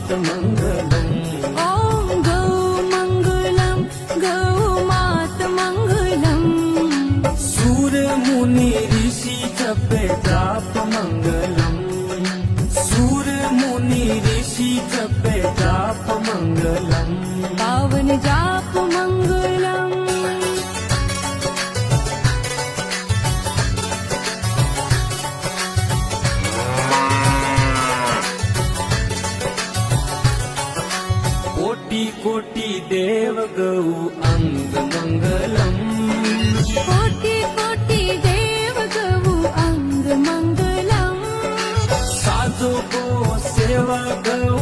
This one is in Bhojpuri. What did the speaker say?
मात मंगलम। ॐ गौ मंगलम गौ मात मंगलम। सूर मुनि ऋषि जपे जाप मंगलम। सूर मुनि ऋषि जपे जाप मंगलम। पावन जाप मंगलम। कोटि कोटि देव गौ अंग मंगलम। कोटि कोटि देव गौ अंग मंगलम। साधु गो सेवा गौ